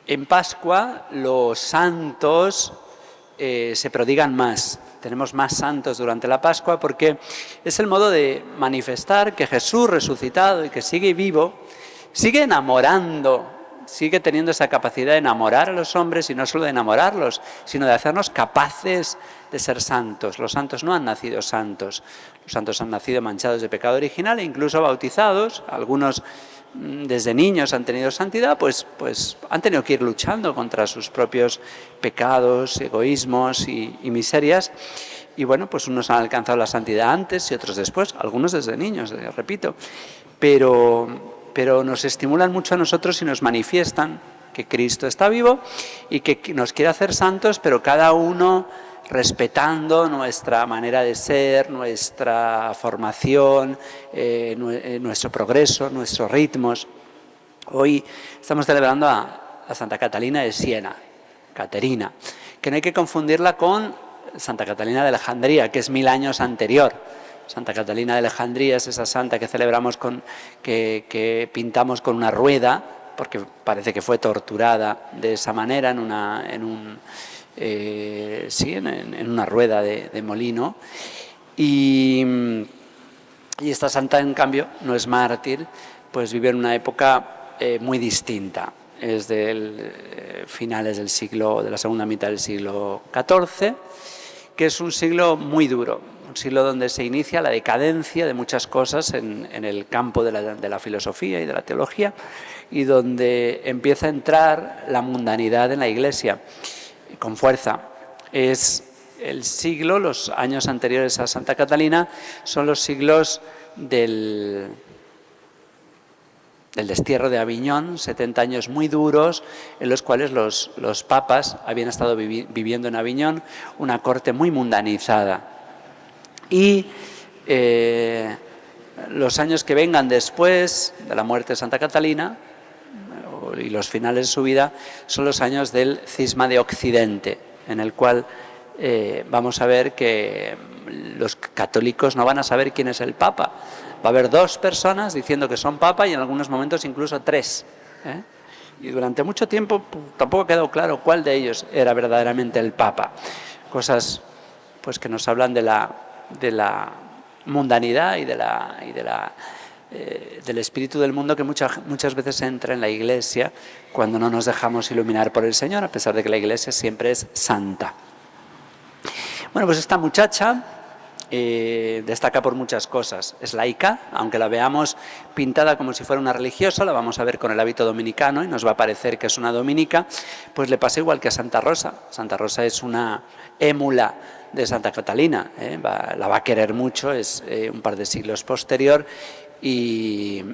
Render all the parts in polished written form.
En Pascua los santos se prodigan más. Tenemos más santos durante la Pascua porque es el modo de manifestar que Jesús resucitado y que sigue vivo, sigue enamorando, sigue teniendo esa capacidad de enamorar a los hombres, y no solo de enamorarlos, sino de hacernos capaces de ser santos. Los santos no han nacido santos, los santos han nacido manchados de pecado original e incluso bautizados. Algunos desde niños han tenido santidad, pues han tenido que ir luchando contra sus propios pecados, egoísmos y miserias. Y bueno, pues unos han alcanzado la santidad antes y otros después, algunos desde niños, repito. Pero nos estimulan mucho a nosotros y nos manifiestan que Cristo está vivo y que nos quiere hacer santos, pero cada uno respetando nuestra manera de ser, nuestra formación, nuestro progreso, nuestros ritmos. Hoy estamos celebrando a Santa Catalina de Siena, Caterina, que no hay que confundirla con Santa Catalina de Alejandría, que es 1000 años anterior. Santa Catalina de Alejandría es esa santa que celebramos que pintamos con una rueda, porque parece que fue torturada de esa manera en una rueda de molino. Y esta santa, en cambio, no es mártir, pues vive en una época muy distinta. Es de finales de la segunda mitad del siglo XIV, que es un siglo muy duro, un siglo donde se inicia la decadencia de muchas cosas en el campo de la filosofía y de la teología, y donde empieza a entrar la mundanidad en la Iglesia con fuerza. Es el siglo, los años anteriores a Santa Catalina, son los siglos del destierro de Aviñón, 70 años muy duros, en los cuales los papas habían estado viviendo en Aviñón una corte muy mundanizada. Y los años que vengan después de la muerte de Santa Catalina y los finales de su vida son los años del cisma de Occidente, en el cual vamos a ver que los católicos no van a saber quién es el Papa. Va a haber 2 personas diciendo que son Papa y en algunos momentos incluso 3. Y durante mucho tiempo tampoco ha quedado claro cuál de ellos era verdaderamente el Papa. Cosas pues que nos hablan de la mundanidad y del espíritu del mundo que muchas veces entra en la Iglesia cuando no nos dejamos iluminar por el Señor, a pesar de que la Iglesia siempre es santa. Bueno, pues esta muchacha destaca por muchas cosas. Es laica, aunque la veamos pintada como si fuera una religiosa, la vamos a ver con el hábito dominicano y nos va a parecer que es una dominica. Pues le pasa igual que a Santa Rosa. Santa Rosa es una émula de Santa Catalina, la va a querer mucho, es un par de siglos posterior y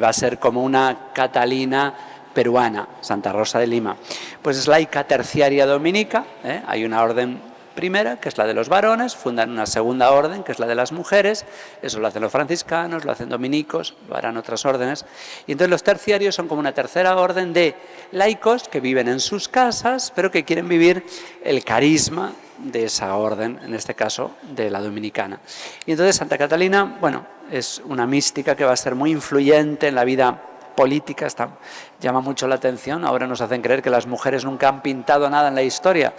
va a ser como una Catalina peruana, Santa Rosa de Lima. Pues es laica terciaria dominica, hay una orden primera, que es la de los varones, fundan una segunda orden, que es la de las mujeres. Eso lo hacen los franciscanos, lo hacen dominicos, lo harán otras órdenes. Y entonces los terciarios son como una tercera orden de laicos que viven en sus casas, pero que quieren vivir el carisma de esa orden, en este caso de la dominicana. Y entonces Santa Catalina, bueno, es una mística que va a ser muy influyente en la vida política, llama mucho la atención. Ahora nos hacen creer que las mujeres nunca han pintado nada en la historia.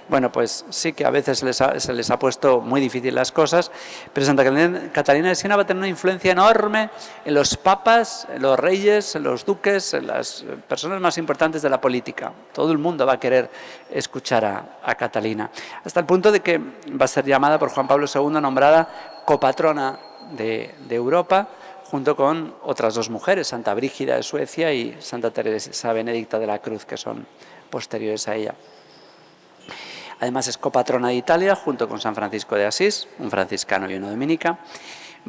Bueno, pues sí que a veces se les ha puesto muy difícil las cosas, pero Santa Catalina de Siena va a tener una influencia enorme en los papas, en los reyes, en los duques, en las personas más importantes de la política. Todo el mundo va a querer escuchar a Catalina, hasta el punto de que va a ser llamada por Juan Pablo II, nombrada copatrona de Europa, junto con otras 2 mujeres, Santa Brígida de Suecia y Santa Teresa Benedicta de la Cruz, que son posteriores a ella. Además es copatrona de Italia, junto con San Francisco de Asís, un franciscano y una dominica.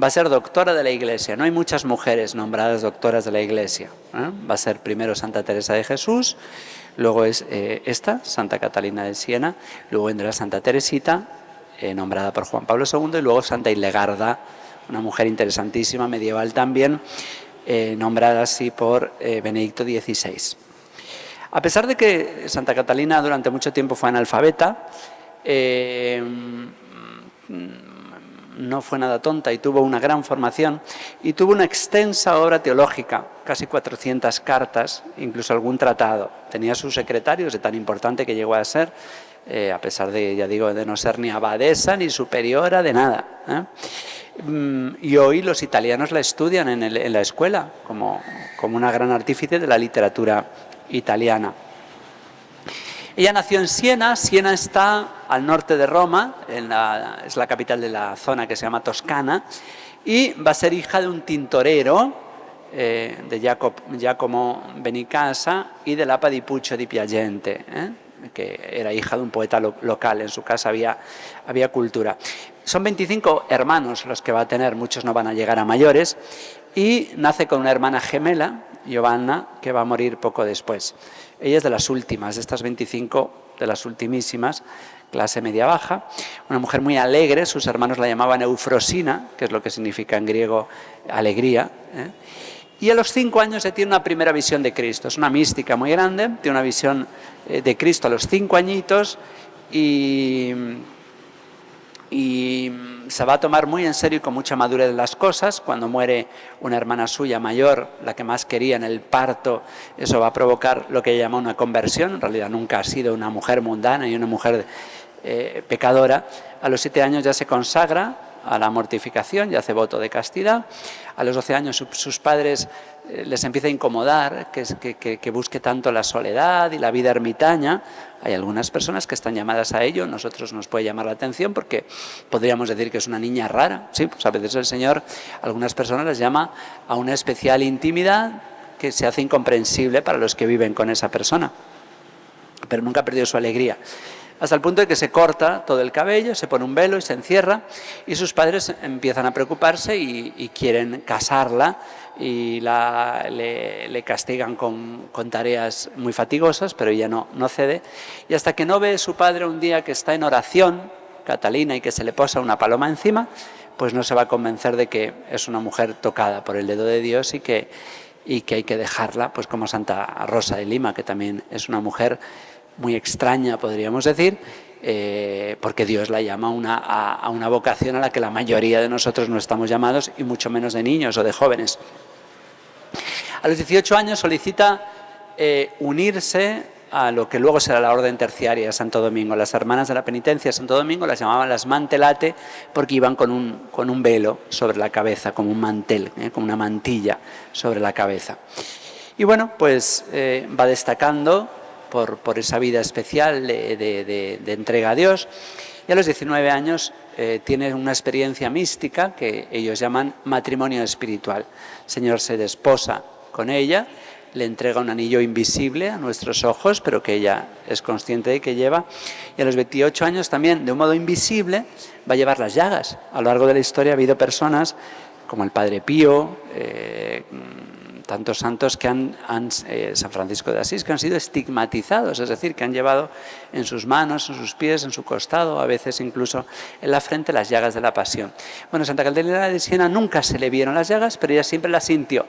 Va a ser doctora de la Iglesia. No hay muchas mujeres nombradas doctoras de la Iglesia. Va a ser primero Santa Teresa de Jesús, luego es Santa Catalina de Siena, luego vendrá Santa Teresita, nombrada por Juan Pablo II, y luego Santa Hildegarda, una mujer interesantísima, medieval también, nombrada así por Benedicto XVI. A pesar de que Santa Catalina durante mucho tiempo fue analfabeta, no fue nada tonta y tuvo una gran formación y tuvo una extensa obra teológica, casi 400 cartas, incluso algún tratado. Tenía sus secretarios, de tan importante que llegó a ser, a pesar de, ya digo, de no ser ni abadesa ni superiora, de nada. Y hoy los italianos la estudian en la escuela como una gran artífice de la literatura italiana. Ella nació en Siena. Siena está al norte de Roma, es la capital de la zona que se llama Toscana, y va a ser hija de un tintorero, de Giacomo Benicasa, y del Apa di Puccio di Piagente, que era hija de un poeta local. En su casa había cultura. Son 25 hermanos los que va a tener, muchos no van a llegar a mayores, y nace con una hermana gemela, Giovanna, que va a morir poco después. Ella es de las últimas, de estas 25, de las ultimísimas, clase media-baja, una mujer muy alegre. Sus hermanos la llamaban Eufrosina, que es lo que significa en griego alegría, y a los 5 años se tiene una primera visión de Cristo. Es una mística muy grande, tiene una visión de Cristo a los 5 añitos y se va a tomar muy en serio y con mucha madurez las cosas. Cuando muere una hermana suya mayor, la que más quería, en el parto, eso va a provocar lo que ella llama una conversión. En realidad nunca ha sido una mujer mundana y una mujer pecadora. A los 7 años ya se consagra a la mortificación y hace voto de castidad. A los 12 años sus padres les empieza a incomodar que busque tanto la soledad y la vida ermitaña. Hay algunas personas que están llamadas a ello. Nosotros nos puede llamar la atención porque podríamos decir que es una niña rara. Sí, pues a veces el Señor a algunas personas les llama a una especial intimidad que se hace incomprensible para los que viven con esa persona, pero nunca ha perdido su alegría. Hasta el punto de que se corta todo el cabello, se pone un velo y se encierra, y sus padres empiezan a preocuparse y quieren casarla, y le castigan con tareas muy fatigosas, pero ella no cede. Y hasta que no ve su padre un día que está en oración, Catalina, y que se le posa una paloma encima, pues no se va a convencer de que es una mujer tocada por el dedo de Dios y que hay que dejarla, pues como Santa Rosa de Lima, que también es una mujer muy extraña, podríamos decir, porque Dios la llama a una vocación a la que la mayoría de nosotros no estamos llamados, y mucho menos de niños o de jóvenes. A los 18 años solicita unirse a lo que luego será la Orden Terciaria de Santo Domingo. Las hermanas de la Penitencia de Santo Domingo las llamaban las mantelate porque iban con un velo sobre la cabeza, como un mantel, como una mantilla sobre la cabeza. Y bueno, pues va destacando por esa vida especial de entrega a Dios, y a los 19 años tiene una experiencia mística que ellos llaman matrimonio espiritual. El Señor se desposa con ella, le entrega un anillo invisible a nuestros ojos, pero que ella es consciente de que lleva, y a los 28 años también, de un modo invisible, va a llevar las llagas. A lo largo de la historia ha habido personas como el Padre Pío, tantos santos que San Francisco de Asís, que han sido estigmatizados, es decir, que han llevado en sus manos, en sus pies, en su costado, a veces incluso en la frente, las llagas de la pasión. Bueno, Santa Catalina de Siena nunca se le vieron las llagas, pero ella siempre las sintió,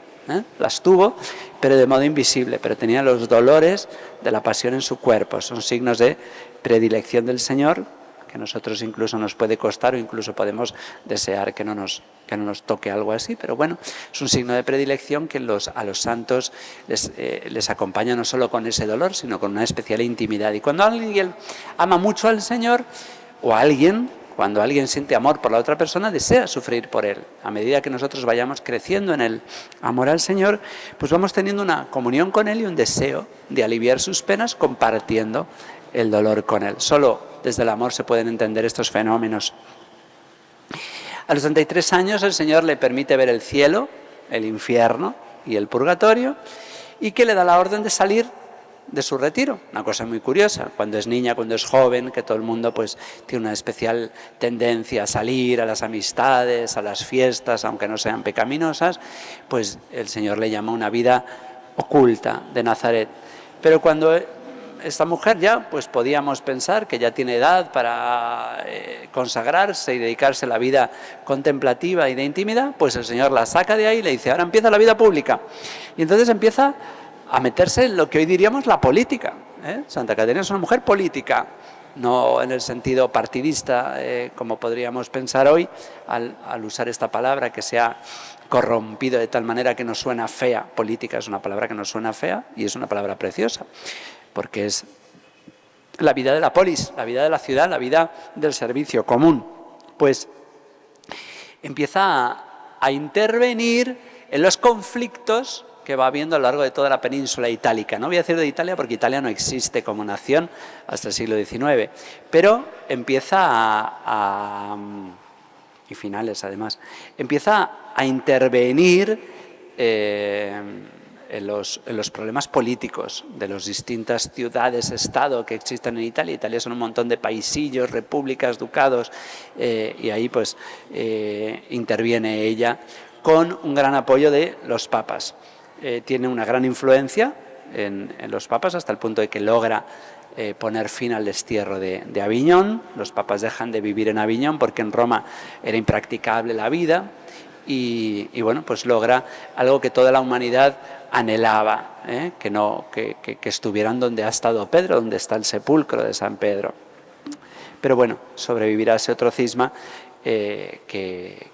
las tuvo, pero de modo invisible, pero tenía los dolores de la pasión en su cuerpo. Son signos de predilección del Señor, que a nosotros incluso nos puede costar, o incluso podemos desear que no nos toque algo así, pero bueno, es un signo de predilección que a los santos les acompaña no solo con ese dolor, sino con una especial intimidad. Y cuando alguien ama mucho al Señor, cuando alguien siente amor por la otra persona, desea sufrir por él. A medida que nosotros vayamos creciendo en el amor al Señor, pues vamos teniendo una comunión con Él y un deseo de aliviar sus penas compartiendo el dolor con Él. Solo desde el amor se pueden entender estos fenómenos. A los 33 años el Señor le permite ver el cielo, el infierno y el purgatorio, y que le da la orden de salir de su retiro. Una cosa muy curiosa, cuando es niña, cuando es joven, que todo el mundo pues tiene una especial tendencia a salir a las amistades, a las fiestas, aunque no sean pecaminosas, pues el Señor le llama una vida oculta de Nazaret. Pero cuando esta mujer ya, pues podíamos pensar que ya tiene edad para consagrarse y dedicarse a la vida contemplativa y de intimidad, pues el Señor la saca de ahí y le dice, ahora empieza la vida pública. Y entonces empieza a meterse en lo que hoy diríamos la política. Santa Caterina es una mujer política, no en el sentido partidista, como podríamos pensar hoy, al usar esta palabra, que se ha corrompido de tal manera que nos suena fea. Política es una palabra que nos suena fea y es una palabra preciosa, porque es la vida de la polis, la vida de la ciudad, la vida del servicio común. Pues empieza a intervenir en los conflictos que va habiendo a lo largo de toda la península itálica. No voy a decir de Italia porque Italia no existe como nación hasta el siglo XIX, pero empieza y finales además, empieza a intervenir en los problemas políticos de las distintas ciudades-estado que existen en Italia. Italia son un montón de paisillos, repúblicas, ducados, y ahí pues interviene ella con un gran apoyo de los papas. Tiene una gran influencia en los papas hasta el punto de que logra poner fin al destierro de Aviñón. Los papas dejan de vivir en Aviñón porque en Roma era impracticable la vida y bueno, pues logra algo que toda la humanidad anhelaba, que estuvieran donde ha estado Pedro, donde está el sepulcro de San Pedro. Pero bueno, sobrevivirá ese otro cisma que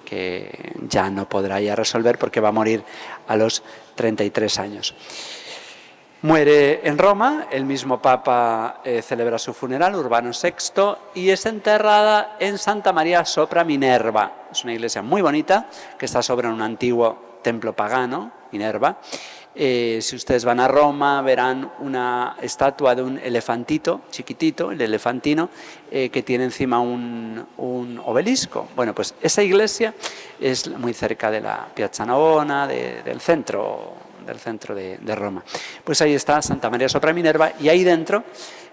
ya no podrá ya resolver porque va a morir a los 33 años. Muere en Roma, el mismo Papa celebra su funeral, Urbano VI, y es enterrada en Santa María sopra Minerva. Es una iglesia muy bonita que está sobre un antiguo templo pagano, Minerva. Si ustedes van a Roma verán una estatua de un elefantito, chiquitito, el elefantino, que tiene encima un obelisco. Bueno, pues esa iglesia es muy cerca de la Piazza Navona, del centro de Roma. Pues ahí está Santa María sopra Minerva y ahí dentro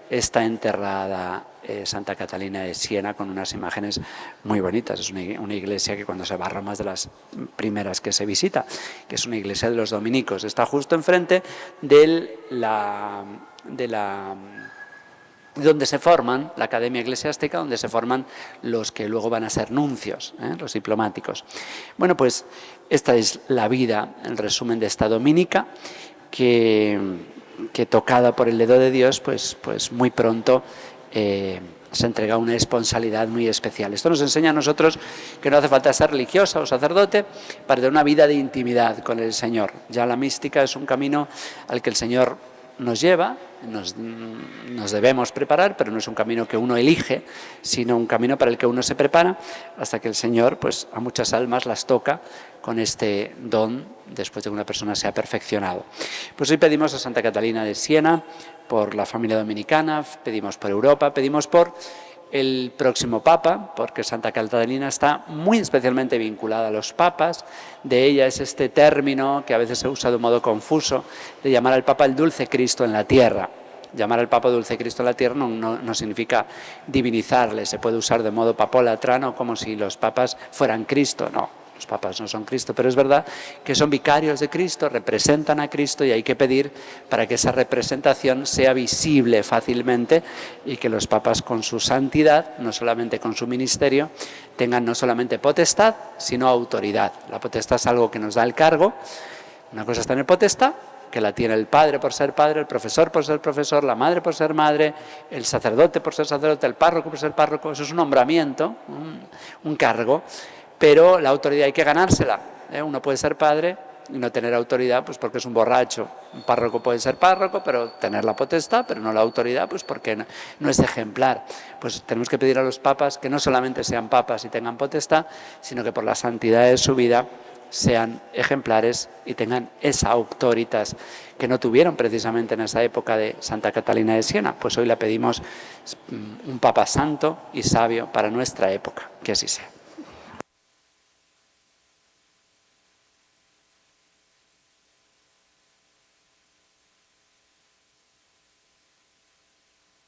está enterrada Santa Catalina de Siena con unas imágenes muy bonitas. Es una iglesia que cuando se va a Roma es de las primeras que se visita, que es una iglesia de los dominicos. Está justo enfrente de donde se forman, la Academia Eclesiástica, donde se forman los que luego van a ser nuncios, los diplomáticos. Bueno, pues esta es la vida, en resumen, de esta dominica, que tocada por el dedo de Dios, pues muy pronto se entrega una esponsabilidad muy especial. Esto nos enseña a nosotros que no hace falta ser religiosa o sacerdote para tener una vida de intimidad con el Señor. Ya la mística es un camino al que el Señor nos lleva, nos debemos preparar, pero no es un camino que uno elige, sino un camino para el que uno se prepara hasta que el Señor, pues a muchas almas las toca con este don después de que una persona se ha perfeccionado. Pues hoy pedimos a Santa Catalina de Siena por la familia dominicana, pedimos por Europa, pedimos por el próximo Papa, porque Santa Catalina está muy especialmente vinculada a los papas. De ella es este término que a veces se usa de un modo confuso, de llamar al Papa el dulce Cristo en la tierra. Llamar al Papa dulce Cristo en la tierra no significa divinizarle, se puede usar de modo papolatrano como si los papas fueran Cristo, no. Los papas no son Cristo, pero es verdad que son vicarios de Cristo, representan a Cristo y hay que pedir para que esa representación sea visible fácilmente y que los papas con su santidad, no solamente con su ministerio, tengan no solamente potestad, sino autoridad. La potestad es algo que nos da el cargo, una cosa es tener potestad, que la tiene el padre por ser padre, el profesor por ser profesor, la madre por ser madre, el sacerdote por ser sacerdote, el párroco por ser párroco. Eso es un nombramiento, un cargo. Pero la autoridad hay que ganársela. Uno puede ser padre y no tener autoridad, pues porque es un borracho. Un párroco puede ser párroco, pero tener la potestad, pero no la autoridad, pues porque no es ejemplar. Pues tenemos que pedir a los papas que no solamente sean papas y tengan potestad, sino que por la santidad de su vida sean ejemplares y tengan esa autoritas que no tuvieron precisamente en esa época de Santa Catalina de Siena. Pues hoy le pedimos un papa santo y sabio para nuestra época. Que así sea.